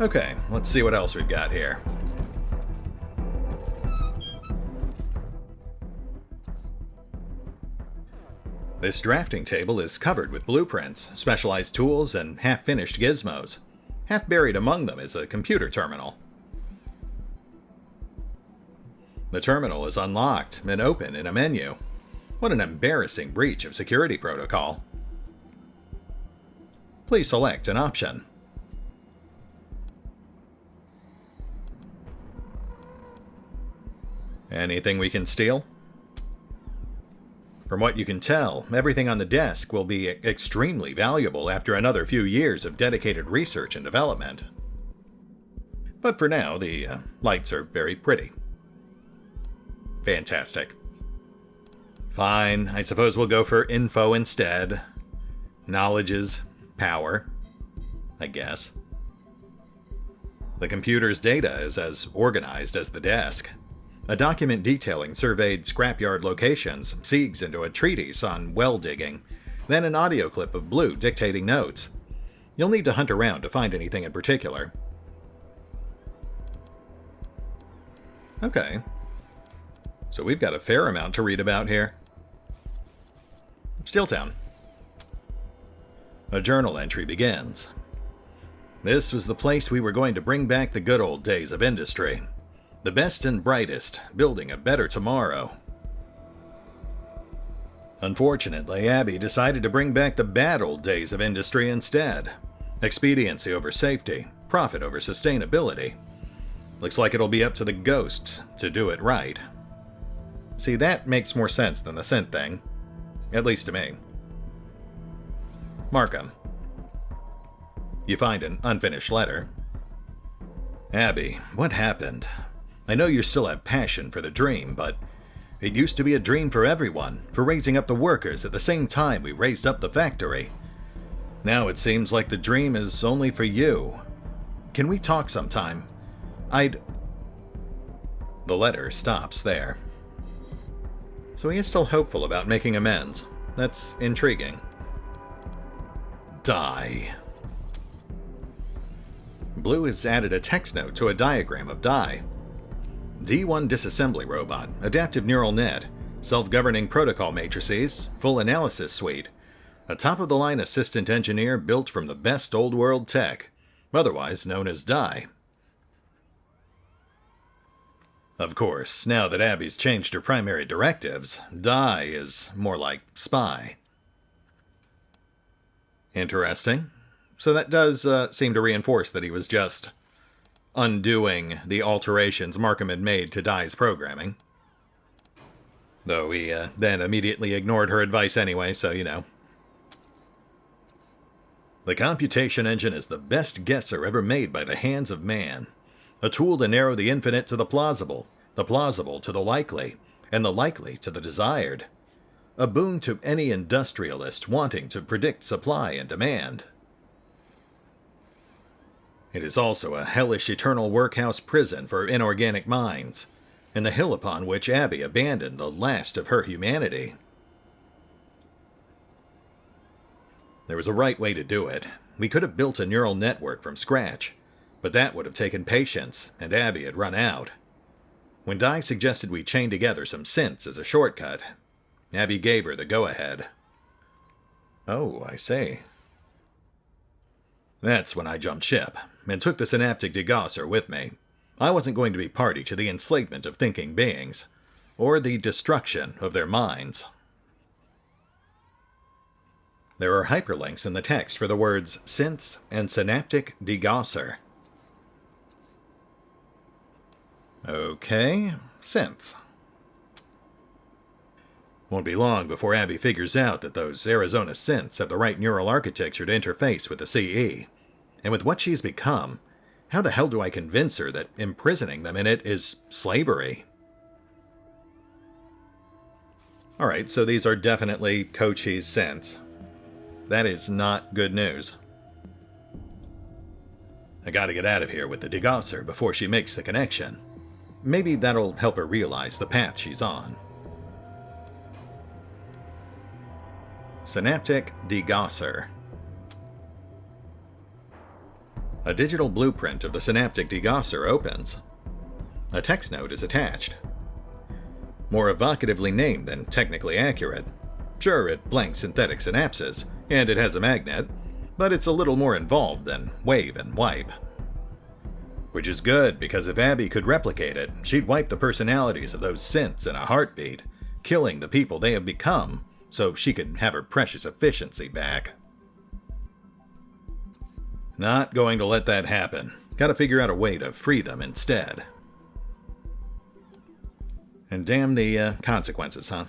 Okay, let's see what else we've got here. This drafting table is covered with blueprints, specialized tools, and half-finished gizmos. Half buried among them is a computer terminal. The terminal is unlocked and open in a menu. What an embarrassing breach of security protocol. Please select an option. Anything we can steal? From what you can tell, everything on the desk will be extremely valuable after another few years of dedicated research and development. But for now, the lights are very pretty. Fantastic. Fine, I suppose we'll go for info instead. Knowledge is power, I guess. The computer's data is as organized as the desk. A document detailing surveyed scrapyard locations segues into a treatise on well digging, then an audio clip of Blue dictating notes. You'll need to hunt around to find anything in particular. Okay. So we've got a fair amount to read about here. Steeltown. A journal entry begins. This was the place we were going to bring back the good old days of industry. The best and brightest, building a better tomorrow. Unfortunately, Abby decided to bring back the bad old days of industry instead. Expediency over safety, profit over sustainability. Looks like it'll be up to the ghost to do it right. See, that makes more sense than the scent thing. At least to me. Markham. You find an unfinished letter. Abby, what happened? I know you still have passion for the dream, but it used to be a dream for everyone, for raising up the workers at the same time we raised up the factory. Now it seems like the dream is only for you. Can we talk sometime? The letter stops there. So he is still hopeful about making amends. That's intriguing. Die. Blue has added a text note to a diagram of die. D1 disassembly robot, adaptive neural net, self-governing protocol matrices, full analysis suite. A top-of-the-line assistant engineer built from the best old-world tech, otherwise known as DIE. Of course, now that Abby's changed her primary directives, DIE is more like spy. Interesting. So that does seem to reinforce that he was just undoing the alterations Markham had made to DIE's programming. Though he then immediately ignored her advice anyway, so you know. The computation engine is the best guesser ever made by the hands of man. A tool to narrow the infinite to the plausible to the likely, and the likely to the desired. A boon to any industrialist wanting to predict supply and demand. It is also a hellish eternal workhouse prison for inorganic minds, and the hill upon which Abby abandoned the last of her humanity. There was a right way to do it. We could have built a neural network from scratch, but that would have taken patience, and Abby had run out. When DIE suggested we chain together some synths as a shortcut, Abby gave her the go-ahead. Oh, I see. That's when I jumped ship, and took the synaptic degausser with me. I wasn't going to be party to the enslavement of thinking beings, or the destruction of their minds. There are hyperlinks in the text for the words synths and synaptic degausser. Okay, synths. Won't be long before Abby figures out that those Arizona synths have the right neural architecture to interface with the CE. And with what she's become, how the hell do I convince her that imprisoning them in it is slavery? Alright, so these are definitely Kochi's synths. That is not good news. I gotta get out of here with the degausser before she makes the connection. Maybe that'll help her realize the path she's on. Synaptic degausser. A digital blueprint of the synaptic degausser opens. A text note is attached. More evocatively named than technically accurate. Sure, it blanks synthetic synapses, and it has a magnet, but it's a little more involved than wave and wipe. Which is good, because if Abby could replicate it, she'd wipe the personalities of those synths in a heartbeat, killing the people they have become, so she could have her precious efficiency back. Not going to let that happen. Gotta figure out a way to free them instead. And damn the consequences, huh?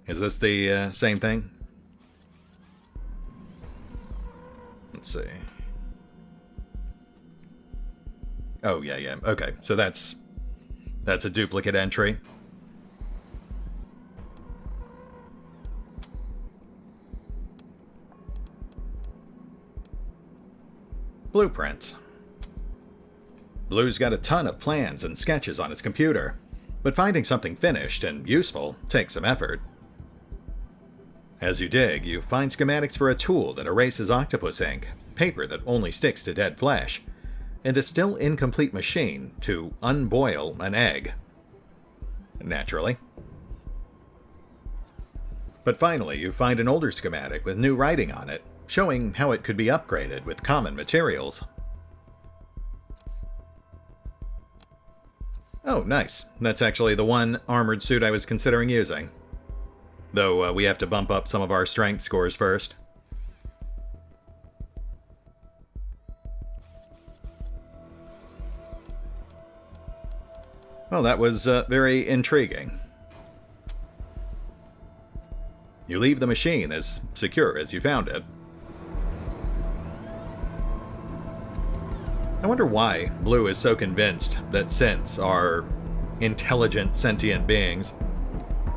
Is this the same thing? Let's see. Oh, yeah. Okay, so that's a duplicate entry. Blueprints. Blue's got a ton of plans and sketches on its computer, but finding something finished and useful takes some effort. As you dig, you find schematics for a tool that erases octopus ink, paper that only sticks to dead flesh, and a still incomplete machine to unboil an egg. Naturally. But finally, you find an older schematic with new writing on it, showing how it could be upgraded with common materials. Oh, nice. That's actually the one armored suit I was considering using. Though we have to bump up some of our strength scores first. Well, that was very intriguing. You leave the machine as secure as you found it. I wonder why Blue is so convinced that synths are intelligent, sentient beings.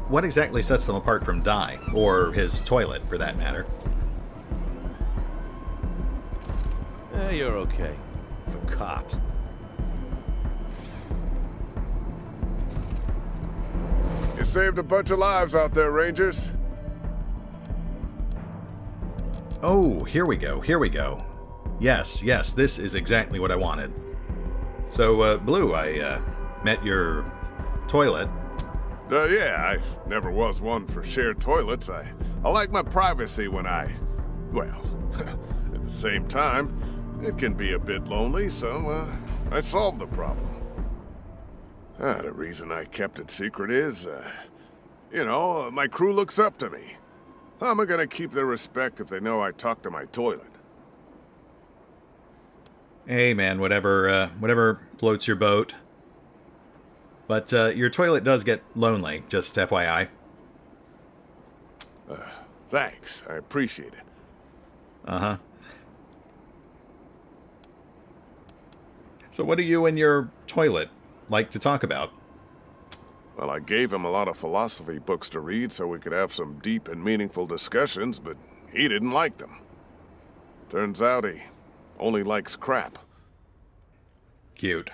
What exactly sets them apart from DIE, or his toilet, for that matter? You're okay. From cops. You saved a bunch of lives out there, Rangers. Oh, here we go. Yes, this is exactly what I wanted. So, Blue, I met your toilet. Yeah, I never was one for shared toilets. I like my privacy when well, at the same time, it can be a bit lonely, so, I solved the problem. The reason I kept it secret is, my crew looks up to me. How am I gonna keep their respect if they know I talk to my toilet? Hey, man, whatever floats your boat. But your toilet does get lonely, just FYI. Thanks, I appreciate it. Uh-huh. So what do you and your toilet like to talk about? Well, I gave him a lot of philosophy books to read so we could have some deep and meaningful discussions, but he didn't like them. Turns out he only likes crap. Cute.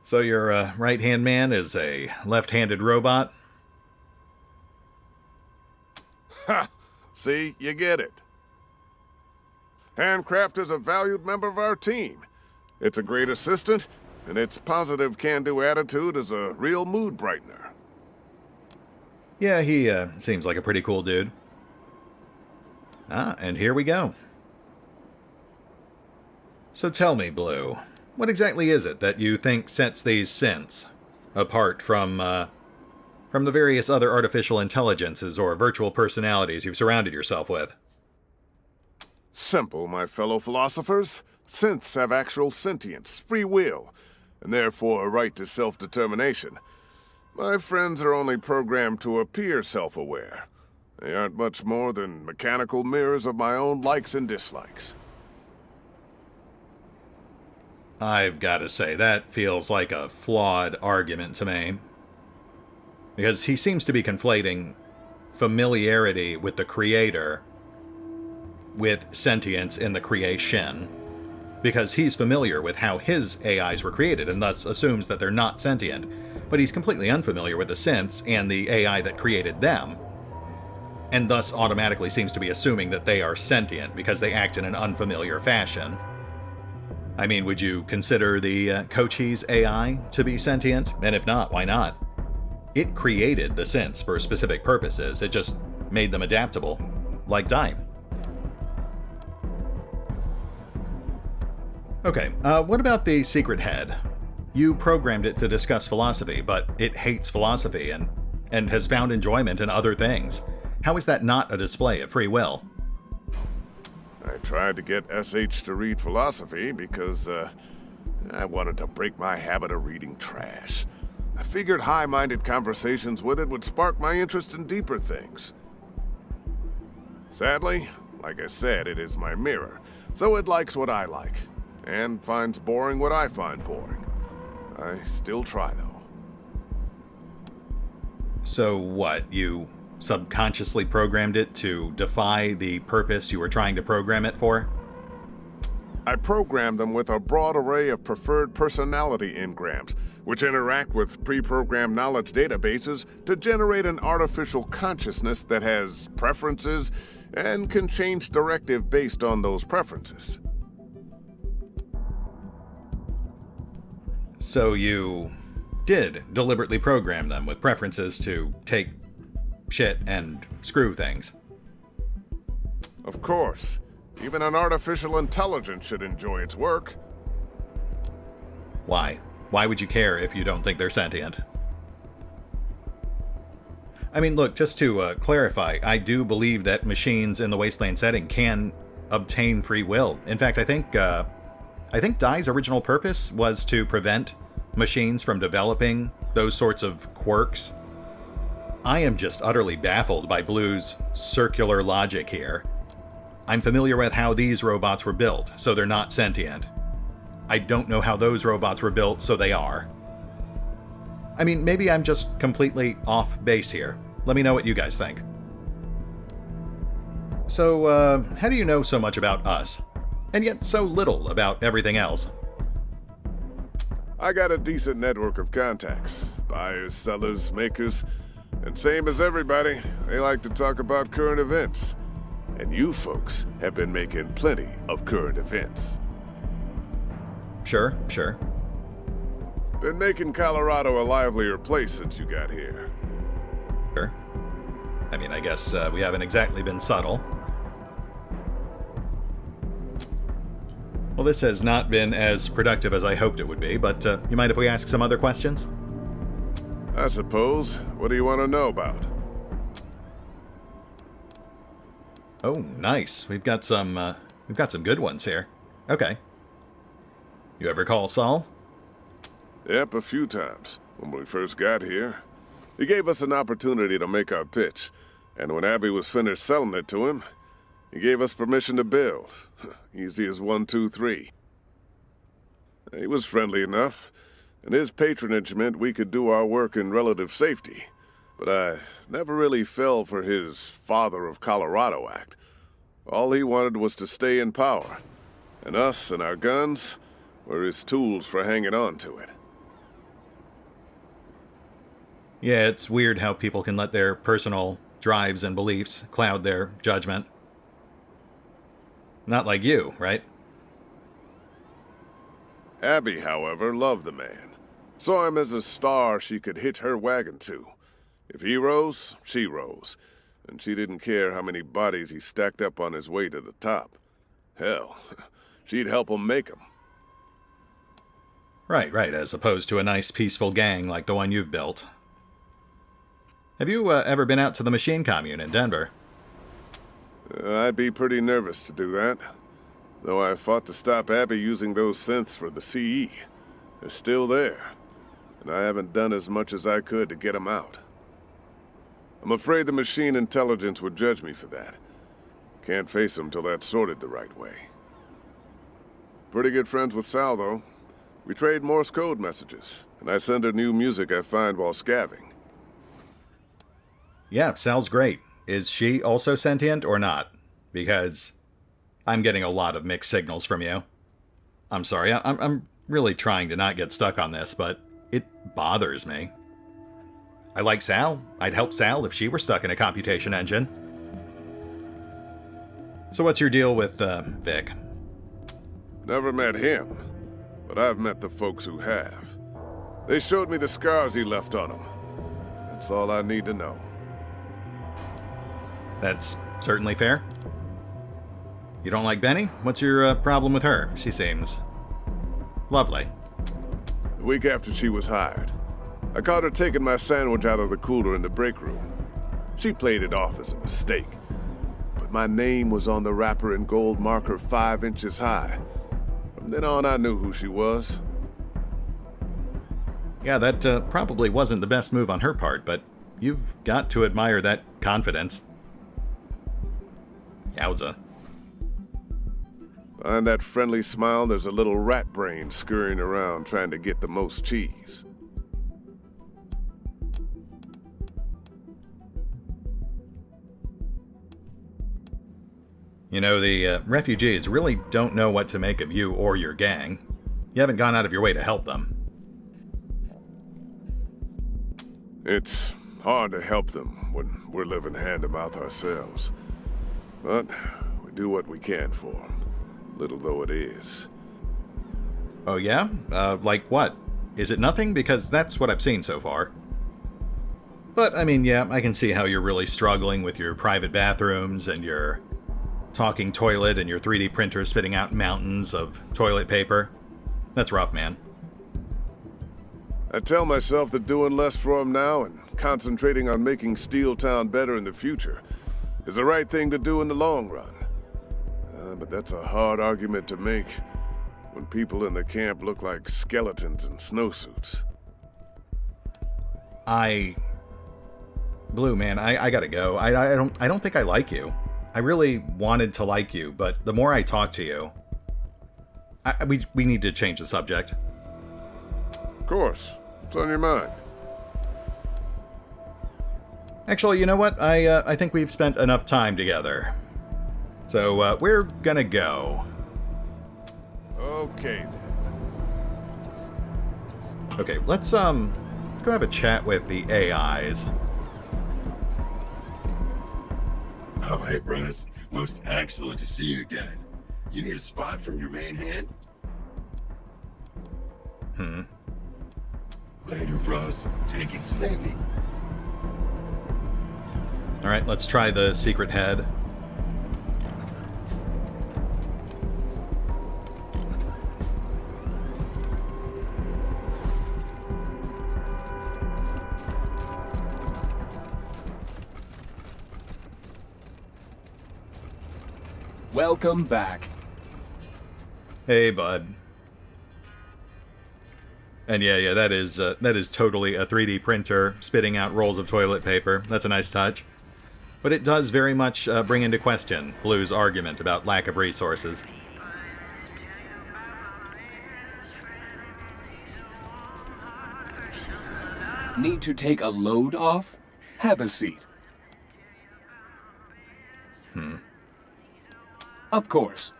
So your right-hand man is a left-handed robot? Ha! See, you get it. Handcraft is a valued member of our team. It's a great assistant, and its positive can-do attitude is a real mood brightener. Yeah, he seems like a pretty cool dude. And here we go. So tell me, Blue, what exactly is it that you think sets these synths apart from the various other artificial intelligences or virtual personalities you've surrounded yourself with? Simple, my fellow philosophers. Synths have actual sentience, free will, and therefore a right to self-determination. My friends are only programmed to appear self-aware. They aren't much more than mechanical mirrors of my own likes and dislikes. I've got to say, that feels like a flawed argument to me. Because he seems to be conflating familiarity with the creator with sentience in the creation. Because he's familiar with how his AIs were created, and thus assumes that they're not sentient. But he's completely unfamiliar with the synths and the AI that created them, and thus automatically seems to be assuming that they are sentient because they act in an unfamiliar fashion. I mean, would you consider the Cochise AI to be sentient? And if not, why not? It created the synths for specific purposes. It just made them adaptable, like Dime. Okay, what about the secret head? You programmed it to discuss philosophy, but it hates philosophy and has found enjoyment in other things. How is that not a display of free will? I tried to get SH to read philosophy because, I wanted to break my habit of reading trash. I figured high-minded conversations with it would spark my interest in deeper things. Sadly, like I said, it is my mirror, so it likes what I like, and finds boring what I find boring. I still try, though. So what, you subconsciously programmed it to defy the purpose you were trying to program it for? I programmed them with a broad array of preferred personality engrams, which interact with pre-programmed knowledge databases to generate an artificial consciousness that has preferences and can change directive based on those preferences. So you did deliberately program them with preferences to take shit and screw things. Of course. Even an artificial intelligence should enjoy its work. Why? Why would you care if you don't think they're sentient? I mean, look, just to clarify, I do believe that machines in the Wasteland setting can obtain free will. In fact, I think Dai's original purpose was to prevent machines from developing those sorts of quirks. I am just utterly baffled by Blue's circular logic here. I'm familiar with how these robots were built, so they're not sentient. I don't know how those robots were built, so they are. I mean, maybe I'm just completely off base here. Let me know what you guys think. So, how do you know so much about us, and yet so little about everything else? I got a decent network of contacts. Buyers, sellers, makers. And same as everybody, they like to talk about current events. And you folks have been making plenty of current events. Sure, sure. Been making Colorado a livelier place since you got here. Sure. I mean, I guess we haven't exactly been subtle. Well, this has not been as productive as I hoped it would be, but you mind if we ask some other questions? I suppose. What do you want to know about? Oh, nice. We've got some good ones here. Okay. You ever call Saul? Yep, a few times. When we first got here, he gave us an opportunity to make our pitch, and when Abby was finished selling it to him, he gave us permission to build. Easy as 1, 2, 3. He was friendly enough, and his patronage meant we could do our work in relative safety. But I never really fell for his Father of Colorado act. All he wanted was to stay in power, and us and our guns were his tools for hanging on to it. Yeah, it's weird how people can let their personal drives and beliefs cloud their judgment. Not like you, right? Abby, however, loved the man. Saw him as a star she could hitch her wagon to. If he rose, she rose. And she didn't care how many bodies he stacked up on his way to the top. Hell, she'd help him make them. Right, as opposed to a nice peaceful gang like the one you've built. Have you ever been out to the machine commune in Denver? I'd be pretty nervous to do that. Though I fought to stop Abby using those synths for the CE. They're still there. And I haven't done as much as I could to get them out. I'm afraid the machine intelligence would judge me for that. Can't face them till that's sorted the right way. Pretty good friends with Sal, though. We trade Morse code messages, and I send her new music I find while scavving. Yeah, Sal's great. Is she also sentient or not? Because I'm getting a lot of mixed signals from you. I'm sorry, I'm really trying to not get stuck on this, but it bothers me. I like Sal. I'd help Sal if she were stuck in a computation engine. So what's your deal with, Vic? Never met him, but I've met the folks who have. They showed me the scars he left on him. That's all I need to know. That's certainly fair. You don't like Benny? What's your problem with her? She seems lovely. The week after she was hired, I caught her taking my sandwich out of the cooler in the break room. She played it off as a mistake, but my name was on the wrapper in gold marker 5 inches high. From then on, I knew who she was. Yeah, that probably wasn't the best move on her part, but you've got to admire that confidence. Yowza. Behind that friendly smile, there's a little rat brain scurrying around trying to get the most cheese. You know, the refugees really don't know what to make of you or your gang. You haven't gone out of your way to help them. It's hard to help them when we're living hand-to-mouth ourselves. But we do what we can for them, little though it is. Oh yeah? Like what? Is it nothing? Because that's what I've seen so far. But, I mean, yeah, I can see how you're really struggling with your private bathrooms and your talking toilet and your 3D printer spitting out mountains of toilet paper. That's rough, man. I tell myself that doing less for them now and concentrating on making Steel Town better in the future is the right thing to do in the long run. But that's a hard argument to make when people in the camp look like skeletons in snowsuits. Blue, man, I gotta go. I don't think I like you. I really wanted to like you, but the more I talk to you, we need to change the subject. Of course. What's on your mind? Actually, you know what? I think we've spent enough time together. So, we're gonna go. Okay, then. Okay, let's go have a chat with the AIs. Oh, hey, Bryce. Most excellent to see you again. You need a spot from your main hand? Later, bros. Take it sleazy. Alright, let's try the secret head. Welcome back. Hey, bud. And yeah, that is totally a 3D printer spitting out rolls of toilet paper. That's a nice touch. But it does very much bring into question Blue's argument about lack of resources. Need to take a load off? Have a seat. Of course.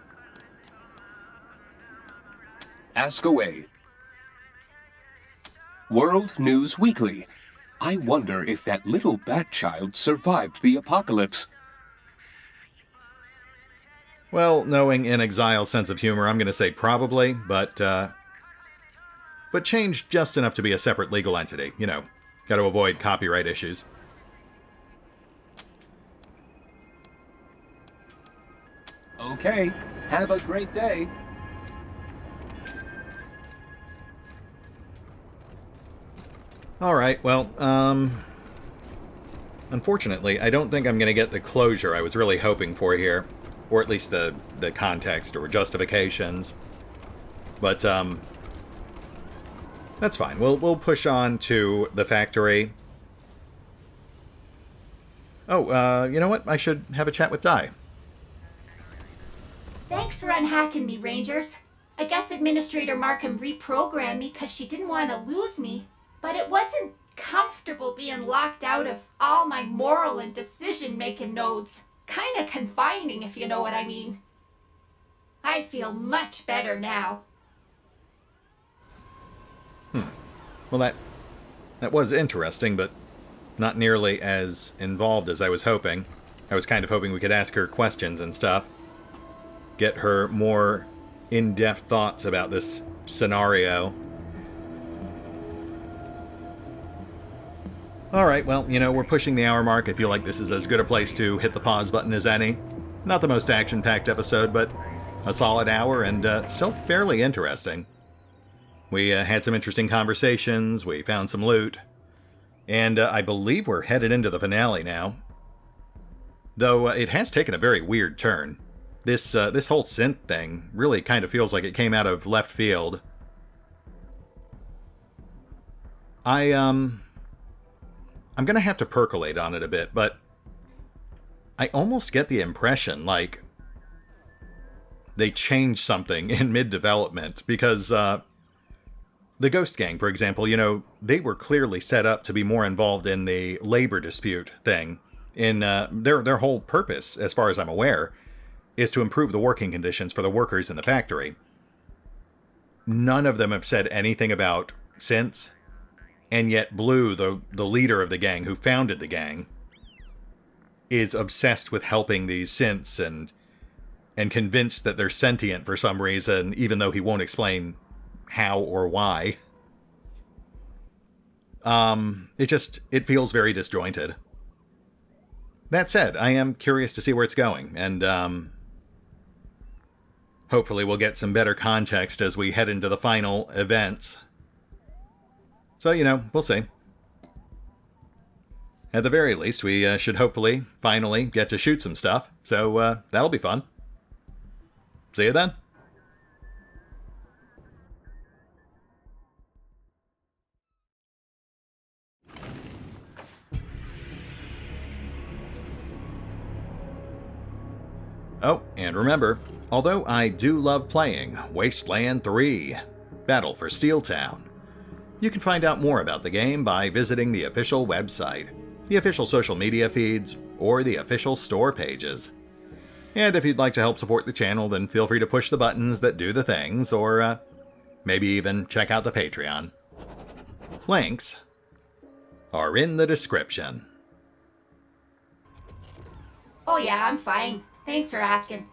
Ask away. World News Weekly. I wonder if that little bat child survived the apocalypse. Well, knowing InXile's sense of humor, I'm going to say probably, but changed just enough to be a separate legal entity. You know, got to avoid copyright issues. Okay, have a great day. Alright, well, unfortunately, I don't think I'm going to get the closure I was really hoping for here. Or at least the context or justifications. But, that's fine. We'll push on to the factory. Oh, you know what? I should have a chat with Di. Thanks for unhacking me, Rangers. I guess Administrator Markham reprogrammed me because she didn't want to lose me. But it wasn't comfortable being locked out of all my moral and decision-making nodes. Kinda confining, if you know what I mean. I feel much better now. Well, that was interesting, but not nearly as involved as I was hoping. I was kind of hoping we could ask her questions and stuff. Get her more in-depth thoughts about this scenario. Alright, well, you know, we're pushing the hour mark. I feel like this is as good a place to hit the pause button as any. Not the most action-packed episode, but a solid hour and still fairly interesting. We had some interesting conversations, we found some loot, and I believe we're headed into the finale now. Though it has taken a very weird turn. This whole synth thing really kind of feels like it came out of left field. I'm gonna have to percolate on it a bit, but I almost get the impression like they changed something in mid-development, because the Ghost Gang, for example, you know, they were clearly set up to be more involved in the labor dispute thing. In their whole purpose, as far as I'm aware, is to improve the working conditions for the workers in the factory. None of them have said anything about synths, and yet Blue, the leader of the gang who founded the gang, is obsessed with helping these synths and convinced that they're sentient for some reason, even though he won't explain how or why. It feels very disjointed. That said, I am curious to see where it's going, and hopefully we'll get some better context as we head into the final events. So, you know, we'll see. At the very least, we should hopefully, finally, get to shoot some stuff, so that'll be fun. See you then. Oh, and remember, although I do love playing Wasteland 3, Battle for Steeltown, you can find out more about the game by visiting the official website, the official social media feeds, or the official store pages. And if you'd like to help support the channel, then feel free to push the buttons that do the things, or maybe even check out the Patreon. Links are in the description. Oh yeah, I'm fine. Thanks for asking.